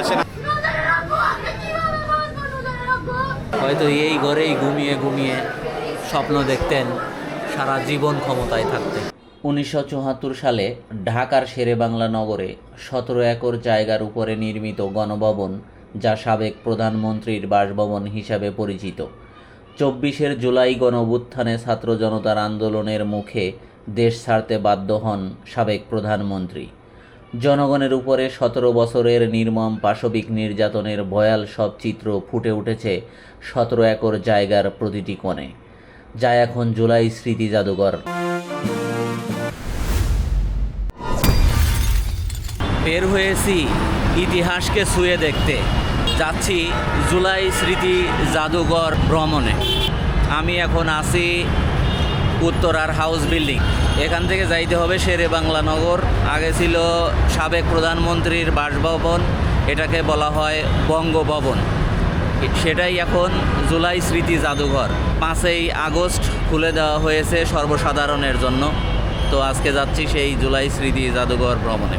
আসে না। হয়তো এই ঘরেই ঘুমিয়ে ঘুমিয়ে স্বপ্ন দেখতেন সারা জীবন ক্ষমতায় থাকতে। 1974 সালে ঢাকার শেরেবাংলা নগরে 17 একর জায়গার উপরে নির্মিত গণভবন, যা সাবেক প্রধানমন্ত্রীর বাসভবন হিসাবে পরিচিত। 24 জুলাই গণঅভ্যুত্থানে ছাত্র জনতার আন্দোলনের মুখে দেশ ছাড়তে বাধ্য হন সাবেক প্রধানমন্ত্রী। জনগণের উপরে 17 বছরের নির্মম পাশবিক নির্যাতনের ভয়াল সব চিত্র ফুটে উঠেছে 17 একর জায়গার প্রতিটি কোণে, যা এখন জুলাই স্মৃতি জাদুঘর। বের হয়েছি ইতিহাসকে ছুঁয়ে দেখতে, যাচ্ছি জুলাই স্মৃতি জাদুঘর ভ্রমণে। আমি এখন আছি উত্তরার হাউস বিল্ডিং। এখান থেকে যাইতে হবে শেরেবাংলা নগর। আগে ছিল সাবেক প্রধানমন্ত্রীর বাসভবন, এটাকে বলা হয় বঙ্গভবন। সেটাই এখন জুলাই স্মৃতি জাদুঘর। 5ই আগস্ট খুলে দেওয়া হয়েছে সর্বসাধারণের জন্য। তো আজকে যাচ্ছি সেই জুলাই স্মৃতি জাদুঘর ভ্রমণে।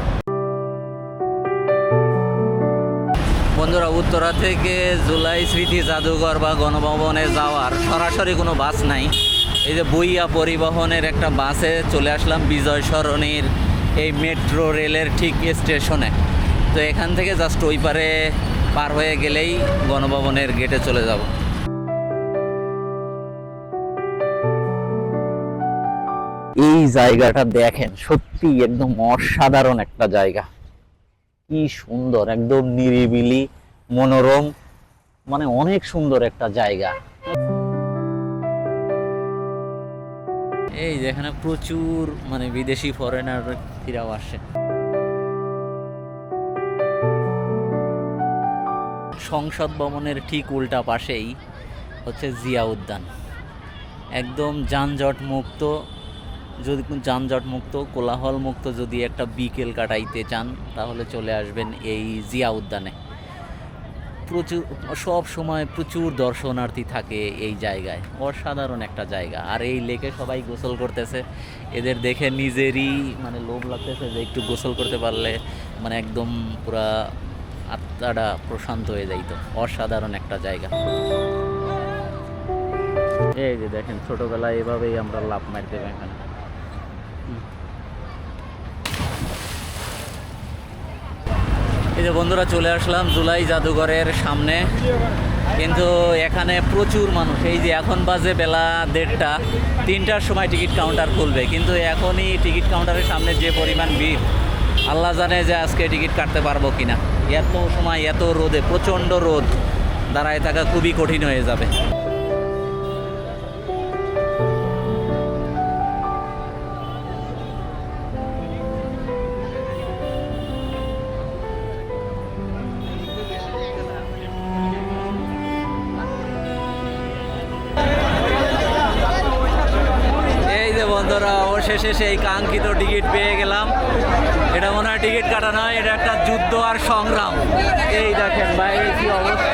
বন্ধুরা, উত্তরা থেকে জুলাই স্মৃতি জাদুঘর বা গণভবনে যাওয়ার সরাসরি কোনো বাস নাই। এই যে বইয়া পরিবহনের একটা বাসে চলে আসলাম বিজয় সরণির এই মেট্রো রেলের ঠিক স্টেশনে। তো এখান থেকে জাস্ট ওই পারে পার হয়ে গেলেই গণভবনের গেটে চলে যাব। এই জায়গাটা দেখেন, সত্যি একদম অসাধারণ একটা জায়গা। কি সুন্দর, একদম নিরিবিলি, মনোরম, মানে অনেক সুন্দর একটা জায়গা। এই যেখানে প্রচুর বিদেশি ফরেনাররাও আসে। সংসদ ভবনের ঠিক উল্টা পাশেই হচ্ছে জিয়া উদ্যান। একদম যানজট মুক্ত, কোলাহল মুক্ত যদি একটা বিকেল কাটাইতে চান তাহলে চলে আসবেন এই জিয়া উদ্যানে। সব সময় প্রচুর দর্শনার্থী থাকে এই জায়গায়। অসাধারণ একটা জায়গা। আর এই লেকে সবাই গোসল করতেছে। এদের দেখে নিজেরই লোভ লাগতেছে যে একটু গোসল করতে পারলে একদম পুরা আত্মাটা প্রশান্ত হয়ে যাইতো। অসাধারণ একটা জায়গা। এই যে দেখেন, ছোটবেলায় এভাবেই আমরা লাফ মারতে এখানে। এই যে বন্ধুরা, চলে আসলাম জুলাই জাদুঘরের সামনে। কিন্তু এখানে প্রচুর মানুষ। এই যে এখন বাজে বেলা 1:30, 3টার সময় টিকিট কাউন্টার খুলবে, কিন্তু এখনই টিকিট কাউন্টারের সামনে যে পরিমাণ ভিড়, আল্লাহ জানে যে আজকে টিকিট কাটতে পারবো কিনা। এত সময়, এত রোদে, প্রচণ্ড রোদ, দাঁড়ায় থাকা খুবই কঠিন হয়ে যাবে। বন্ধুরা, অবশেষে সেই কাঙ্ক্ষিত টিকিট পেয়ে গেলাম। এটা মনে হয় টিকিট কাটা নয়, এটা একটা যুদ্ধ আর সংগ্রাম। এই দেখেন বাইরে কি অবস্থা।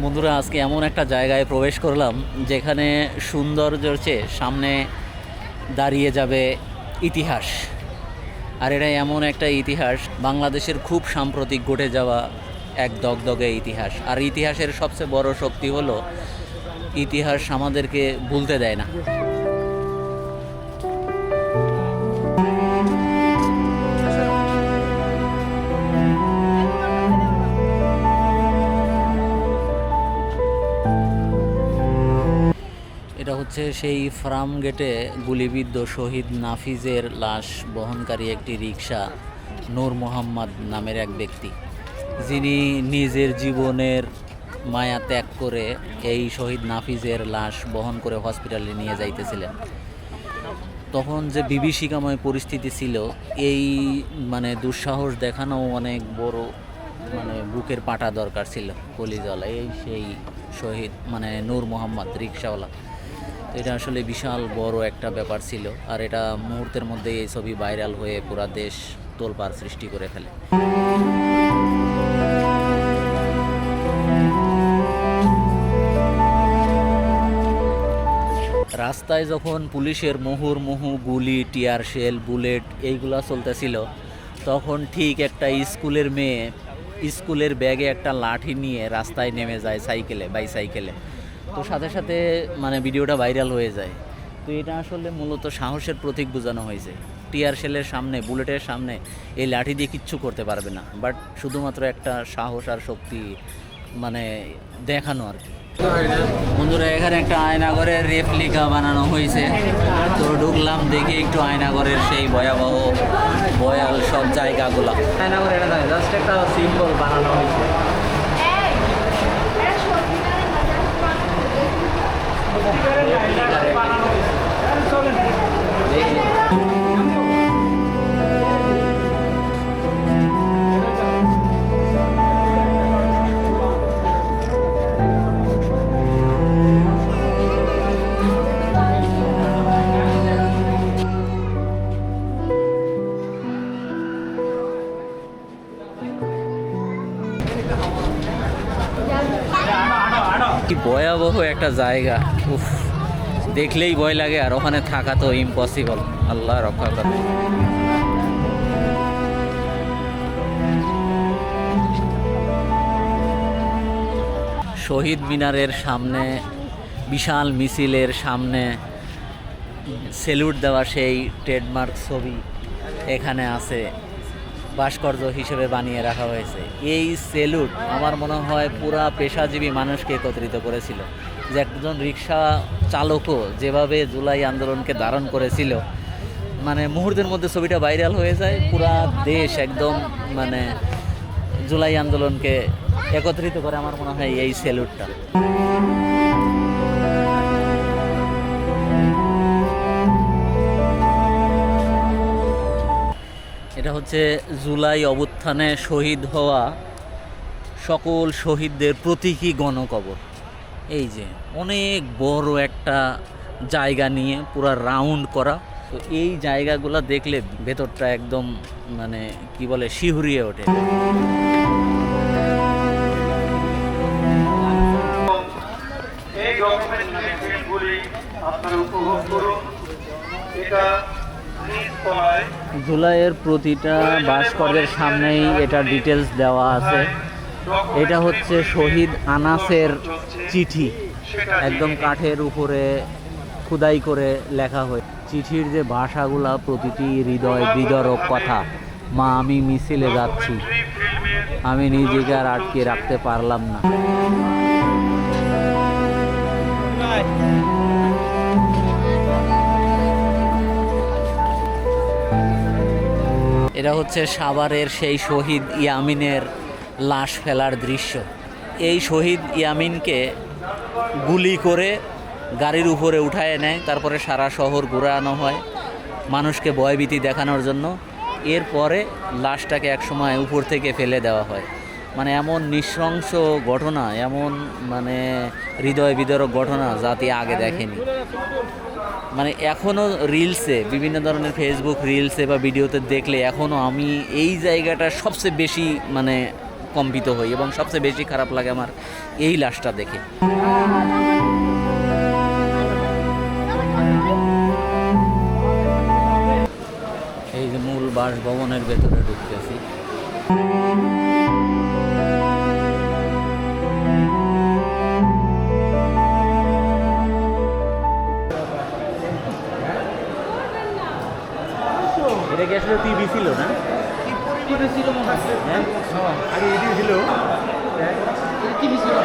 বন্ধুরা, আজকে এমন একটা জায়গায় প্রবেশ করলাম যেখানে সৌন্দর্যের চেয়ে সামনে দাঁড়িয়ে যাবে ইতিহাস। আর এটা এমন একটা ইতিহাস, বাংলাদেশের খুব সাম্প্রতিক ঘটে যাওয়া এক দগদগে ইতিহাস। আর ইতিহাসের সবচেয়ে বড় শক্তি হলো ইতিহাস আমাদেরকে ভুলতে দেয় না। এটা হচ্ছে সেই ফার্ম গেটে গুলিবিদ্ধ শহীদ নাফিজের লাশ বহনকারী একটি রিকশা। নূর মোহাম্মদ নামের এক ব্যক্তি, যিনি নিজের জীবনের মায়া ত্যাগ করে এই শহীদ নাফিজের লাশ বহন করে হসপিটালে নিয়ে যাইতেছিলেন। তখন যে বিভীষিকাময় পরিস্থিতি ছিল, এই দুঃসাহস দেখানো অনেক বড় বুকের পাটা দরকার ছিল, কলিজাওয়ালা। এই সেই শহীদ নূর মোহাম্মদ রিকশাওয়ালা। এটা আসলে বিশাল বড় একটা ব্যাপার ছিল। আর এটা মুহূর্তের মধ্যে এই ছবি ভাইরাল হয়ে পুরা দেশ তোলপাড় সৃষ্টি করে ফেলে। রাস্তায় যখন পুলিশের মুহুর্মুহু গুলি, টিয়ার শেল, বুলেট এইগুলা চলতেছিল, তখন ঠিক একটা স্কুলের মেয়ে স্কুলের ব্যাগে একটা লাঠি নিয়ে রাস্তায় নেমে যায় বাইসাইকেলে। তো সাথে সাথে মানে ভিডিওটা ভাইরাল হয়ে যায়। তো এটা আসলে মূলত সাহসের প্রতীক বোঝানো হয়েছে। টিয়ার শেলের সামনে, বুলেটের সামনে এই লাঠি দিয়ে কিচ্ছু করতে পারবে না, বাট শুধুমাত্র একটা সাহস আর শক্তি মানে দেখানো আর কি। বন্ধুরা, এখানে একটা আয়নাগরের রেপ্লিকা বানানো হয়েছে। তো ঢুকলাম, দেখি একটু আয়নাগরের সেই ভয়াবহ ভয়াল সব জায়গাগুলো। আয়নাগর এটা নয়, জাস্ট একটা সিম্বল বানানো হয়েছে। কি ভয়াবহ একটা জায়গা, উফ, দেখলেই ভয় লাগে, আর ওখানে থাকা তো ইম্পসিবল। আল্লাহ রক্ষা করে। শহীদ মিনারের সামনে, বিশাল মিছিলের সামনে সেলুট দেওয়া সেই ট্রেডমার্ক ছবি এখানে আছে, ভাস্কর্য হিসেবে বানিয়ে রাখা হয়েছে। এই সেলুট আমার মনে হয় পুরা পেশাজীবী মানুষকে একত্রিত করেছিল। যে একজন রিক্সা চালকও যেভাবে জুলাই আন্দোলনকে ধারণ করেছিল, মানে মুহূর্তের মধ্যে ছবিটা ভাইরাল হয়ে যায়। পুরা দেশ একদম মানে জুলাই আন্দোলনকে একত্রিত করে আমার মনে হয় এই সেলুটটা। এটা হচ্ছে জুলাই অভ্যুত্থানে শহীদ হওয়া সকল শহীদদের প্রতীকী গণকবর। এই যে অনেক বড় একটা জায়গা নিয়ে পুরা রাউন্ড করা। তো এই জায়গাগুলো দেখলে ভেতরটা একদম মানে কি বলে শিহরিয়ে ওঠে। এই ডকুমেন্টারি আপনারা উপভোগ করুন। এটা জুলাইয়ের প্রতিটা ভাস্কর্যের সামনেই এটা ডিটেলস দেওয়া আছে। এটা হচ্ছে শহীদ আনাসের চিঠি, একদম কাঠের উপরে খোদাই করে লেখা হয়। চিঠির যে ভাষাগুলা, প্রতিটি হৃদয় বিদারক কথা। মা, আমি মিছিলে যাচ্ছি, আমি নিজেকে আর আটকে রাখতে পারলাম না। এটা হচ্ছে সাভারের সেই শহীদ ইয়ামিনের লাশ ফেলার দৃশ্য। এই শহীদ ইয়ামিনকে গুলি করে গাড়ির উপরে উঠায় নেয়, তারপরে সারা শহর ঘুরানো হয় মানুষকে ভয়ভীতি দেখানোর জন্য। এরপরে লাশটাকে একসময় উপর থেকে ফেলে দেওয়া হয়। মানে এমন নৃশংস ঘটনা, এমন মানে হৃদয় বিদারক ঘটনা জাতি আগে দেখেনি। মানে এখনও রিলসে, বিভিন্ন ধরনের ফেসবুক রিলসে বা ভিডিওতে দেখলে এখনও আমি এই জায়গাটা সবচেয়ে বেশি মানে কম্পিত হই এবং সবচেয়ে বেশি খারাপ লাগে আমার এই লাশটা দেখে। এই যে মূল বাসভবনের ভেতরে ঢুকতেছি। এটা কি আসলে টিভি ছিল না? টিভি ছিল মনে হচ্ছে। হ্যাঁ, আগে এটি ছিল, টিভি ছিল।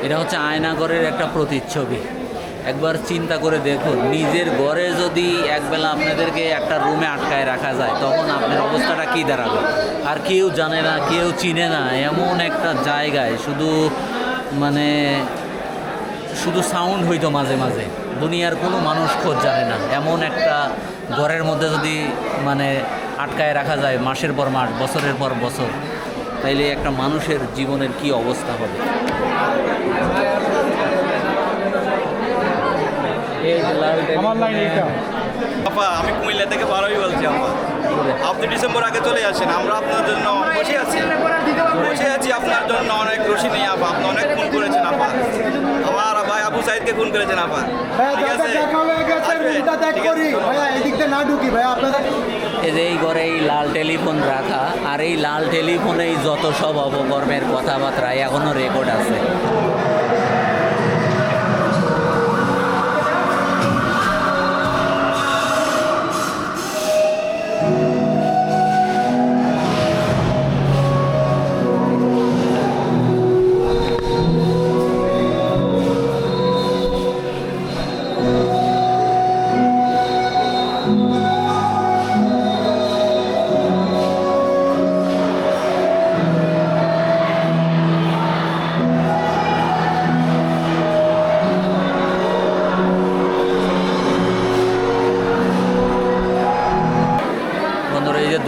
এটা হচ্ছে আয়নাঘরের একটা প্রতিচ্ছবি। একবার চিন্তা করে দেখুন, নিজের ঘরে যদি একবেলা আপনাদেরকে একটা রুমে আটকায় রাখা যায় তখন আপনার অবস্থাটা কী দাঁড়াবে। আর কেউ জানে না, কেউ চিনে না, এমন একটা জায়গায় শুধু সাউন্ড হইতো মাঝে মাঝে, দুনিয়ার কোনো মানুষ খোঁজ জানে না। এমন একটা ঘরের মধ্যে যদি আটকায় রাখা যায় মাসের পর মাস, বছরের পর বছর, তাইলে একটা মানুষের জীবনের কি অবস্থা হবে। আপা আমি কুমিল্লা থেকে বারোই বলছি। আপনি ডিসেম্বর আগে চলে আসেন, আমরা আপনার জন্য বসে আছি আপনার জন্য। অনেক রশি নেই আপা, আপনি অনেক খুন করেছেন আপা, আমার ভাই আবু সাইদকে খুন করেছেন আপা। ঠিক আছে, এই ঘরে এই লাল টেলিফোন রাখা, আর এই লাল টেলিফোনেই যত সব অপকর্মের কথাবার্তা এখনো রেকর্ড আছে।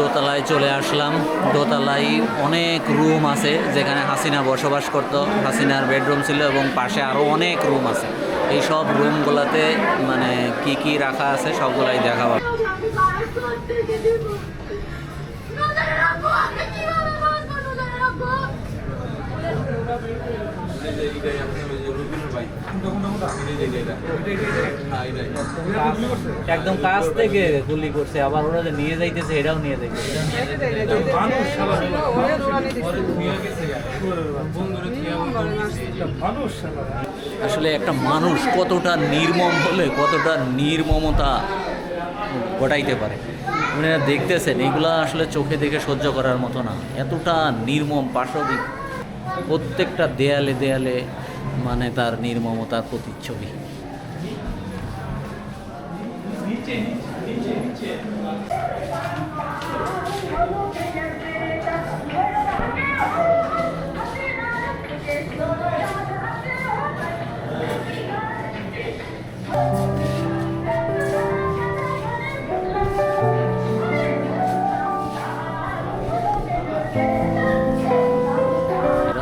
দোতলায় চলে আসলাম। দোতলায় অনেক রুম আছে যেখানে হাসিনা বসবাস করত, হাসিনার বেডরুম ছিল এবং পাশে আরও অনেক রুম আছে। এই সব রুমগুলোতে কি কি রাখা আছে সবগুলাই দেখাবো। একদম কাছ থেকে গুলি করছে, আবার ওরা যে নিয়ে যাইতেছে এটাও নিয়ে যাইতেছে। আসলে একটা মানুষ কতটা নির্মম হলে কতটা নির্মমতা ঘটাইতে পারে আপনারা দেখতেছেন। এগুলা আসলে চোখে দেখে সহ্য করার মতো না, এতটা নির্মম। পাশবিক প্রত্যেকটা দেয়ালে দেয়ালে তার নির্মমতার প্রতিচ্ছবি।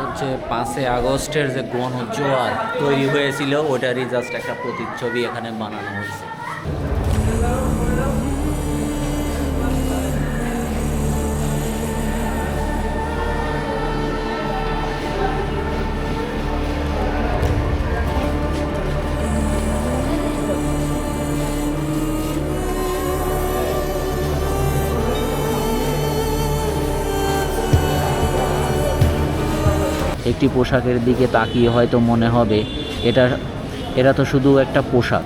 হচ্ছে 5 আগস্টের যে গণজোয়ার তৈরি হয়েছিল ওটারই জাস্ট একটা প্রতিচ্ছবি এখানে বানানো হয়েছে। একটি পোশাকের দিকে তাকিয়ে হয়তো মনে হবে এটা তো শুধু একটা পোশাক,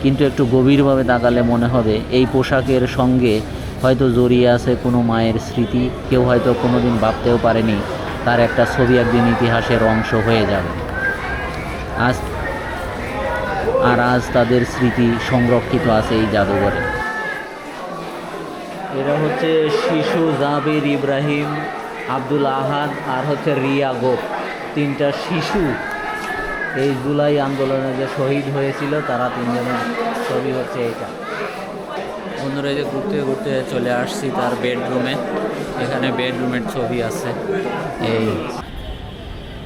কিন্তু একটু গভীরভাবে তাকালে মনে হবে এই পোশাকের সঙ্গে হয়তো জড়িয়ে আছে কোনো মায়ের স্মৃতি। কেউ হয়তো কোনোদিন ভাবতেও পারেনি তার একটা ছবি একদিন ইতিহাসের অংশ হয়ে যাবে। আজ তাদের স্মৃতি সংরক্ষিত আছে এই জাদুঘরে। এরা হচ্ছে শিশু জাবির ইব্রাহিম, আব্দুল আহাদ আর হচ্ছে রিয়া গোপ, 3টা শিশু এই জুলাই আন্দোলনে যে শহীদ হয়েছিল তারা 3জনের ছবি হচ্ছে এটা। বন্ধুরা যে ঘুরতে ঘুরতে চলে আসছি তার বেডরুমে, এখানে বেডরুমের ছবি আছে।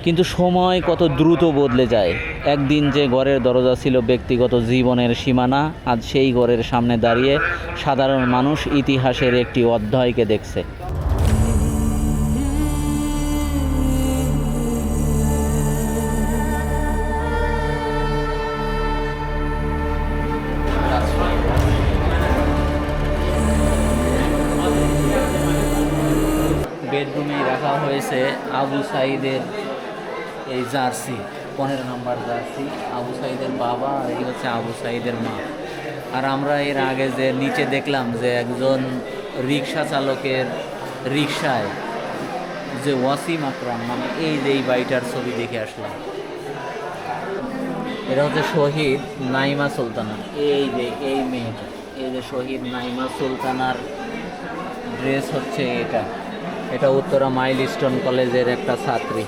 কিন্তু সময় কত দ্রুত বদলে যায়। একদিন যে ঘরের দরজা ছিল ব্যক্তিগত জীবনের সীমানা, আজ সেই ঘরের সামনে দাঁড়িয়ে সাধারণ মানুষ ইতিহাসের একটি অধ্যায়কে দেখছে। বেডরুমেই রাখা হয়েছে আবু সাইদের এই জার্সি, 15 নম্বর জার্সি। আবু সাইদের বাবা আর এই হচ্ছে আবু সাইদের মা। আর আমরা এর আগে যে নিচে দেখলাম যে একজন রিক্সা চালকের রিক্সায় যে ওয়াসিম আকরাম এই যে এই বাড়িটার ছবি দেখে আসলাম। এটা হচ্ছে শহীদ নাইমা সুলতানা। এই যে এই মেয়েটা, এই যে শহীদ নাইমা সুলতানার ড্রেস হচ্ছে এটা। এটা উত্তরা মাইলস্টোন কলেজের একটা ছাত্রী।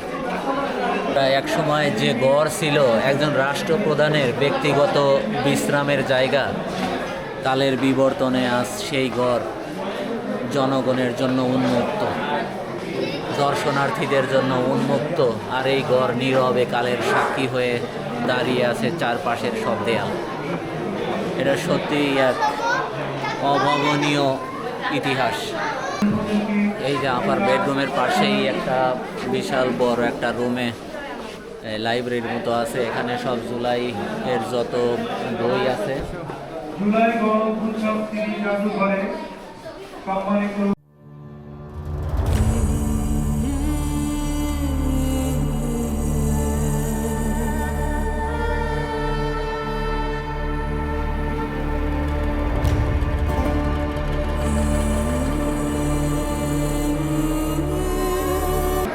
এক সময় যে গড় ছিল একজন রাষ্ট্রপ্রধানের ব্যক্তিগত বিশ্রামের জায়গা, কালের বিবর্তনে আজ সেই গড় জনগণের জন্য উন্মুক্ত, দর্শনার্থীদের জন্য উন্মুক্ত। আর এই গড় নীরবে কালের সাক্ষী হয়ে দাঁড়িয়ে আছে চারপাশের সব দেয়াল। এটা সত্যিই এক অভাবনীয় ইতিহাস। এই যে আমার বেডরুমের পাশেই একটা বিশাল বড় একটা রুমে লাইব্রেরির মতো আছে। এখানে সব জুলাই এর যত বই আছে। জুলাই গণঅভ্যুত্থান স্মৃতি জাদুঘরে সম্মানিত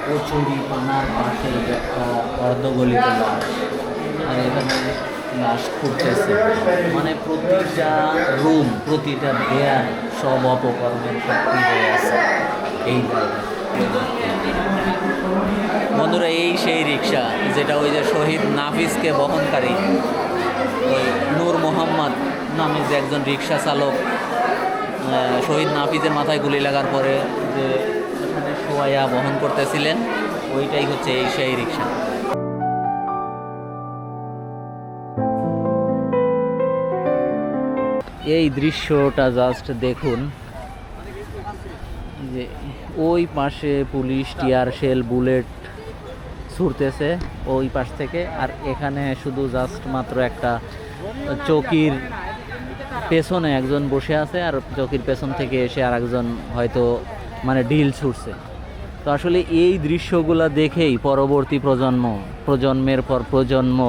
কচুরি পানার পাশে একটা অর্ধগলিত লাশ, আর এখানে লাশ খুঁজতেছে। মানে প্রতিটা রুম, প্রতিটা দেয়াল সব অপকর্মের সাক্ষী হয়ে আছে এই জায়গায়। বন্ধুরা, এই সেই রিক্সা যেটা ওই যে শহীদ নাফিজকে বহনকারী ওই নূর মোহাম্মদ নামে যে একজন রিক্সা চালক শহীদ নাফিজের মাথায় গুলি লাগার পরে যে এখানে শোয়া বহন করতেছিলেন, ওইটাই হচ্ছে এই সেই রিক্সা। এই দৃশ্যটা জাস্ট দেখুন, যে ওই পাশে পুলিশ টিয়ার শেল বুলেট ছুটতেছে ওই পাশ থেকে, আর এখানে শুধু জাস্ট মাত্র একটা চৌকির পেছনে একজন বসে আছে, আর চৌকির পেছন থেকে এসে আর একজন হয়তো মানে ঢিল ছুটছে। তো আসলে এই দৃশ্যগুলা দেখেই পরবর্তী প্রজন্মের পর প্রজন্ম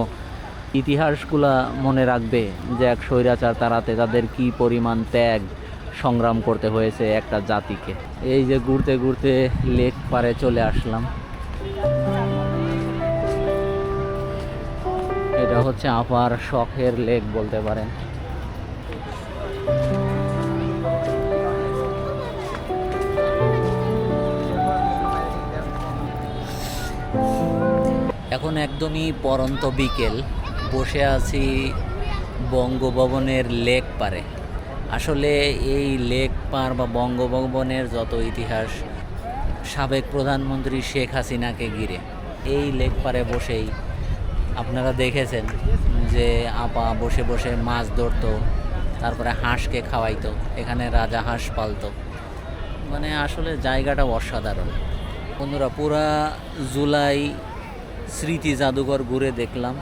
ইতিহাসগুলা মনে রাখবে যে এক স্বৈরাচার তাড়াতে তাদের কি পরিমাণ ত্যাগ সংগ্রাম করতে হয়েছে একটা জাতিকে। এই যে ঘুরতে ঘুরতে লেক পারে চলে আসলাম। এটা হচ্ছে আপার শখের লেক বলতে পারেন। এখন একদমই পরন্ত বিকেল, বসে আছি বঙ্গভবনের লেক পারে। আসলে এই লেক পার বা বঙ্গভবনের যত ইতিহাস সাবেক প্রধানমন্ত্রী শেখ হাসিনাকে ঘিরে। এই লেক পারে বসেই আপনারা দেখেছেন যে আপা বসে বসে মাছ ধরতো, তারপরে হাঁসকে খাওয়াইতো, এখানে রাজা হাঁস পালতো। মানে আসলে জায়গাটা অসাধারণ। বন্ধুরা, পুরা জুলাই স্মৃতি জাদুঘর ঘুরে দেখলাম।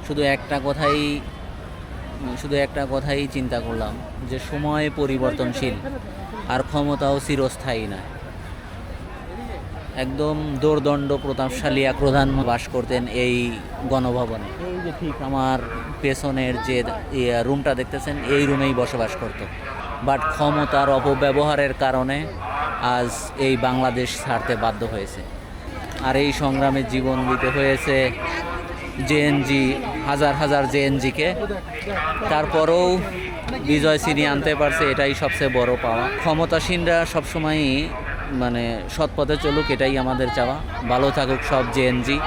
শুধু একটা কথাই চিন্তা করলাম যে সময় পরিবর্তনশীল আর ক্ষমতাও চিরস্থায়ী নয়। একদম দোর্দণ্ড প্রতাপশালী এক প্রধানমন্ত্রী বাস করতেন এই গণভবনে। এই যে ঠিক আমার পেছনের যে রুমটা দেখতেছেন, এই রুমেই বসবাস করত। বাট ক্ষমতার অপব্যবহারের কারণে আজ এই বাংলাদেশ ছাড়তে বাধ্য হয়েছে। আর এই সংগ্রামে জীবন দিতে হয়েছে জেএনজি, হাজার হাজার জেএনজিকে। তারপরেও বিজয় ছিনিয়ে আনতে পারছে, এটাই সবচেয়ে বড় পাওয়া। ক্ষমতাসীনরা সবসময়ই মানে সৎ পথে চলুক, এটাই আমাদের চাওয়া। ভালো থাকুক সব জেএনজি,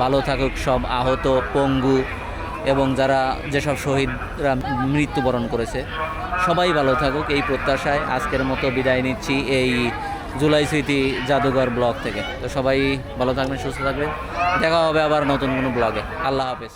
ভালো থাকুক সব আহত, পঙ্গু এবং যেসব শহীদরা মৃত্যুবরণ করেছে, সবাই ভালো থাকুক এই প্রত্যাশায় আজকের মতো বিদায় নিচ্ছি এই জুলাই স্মৃতি জাদুঘর ব্লগ থেকে। তো সবাই ভালো থাকবেন, সুস্থ থাকবেন, দেখা হবে আবার নতুন কোনো ব্লগে। আল্লাহ হাফেজ।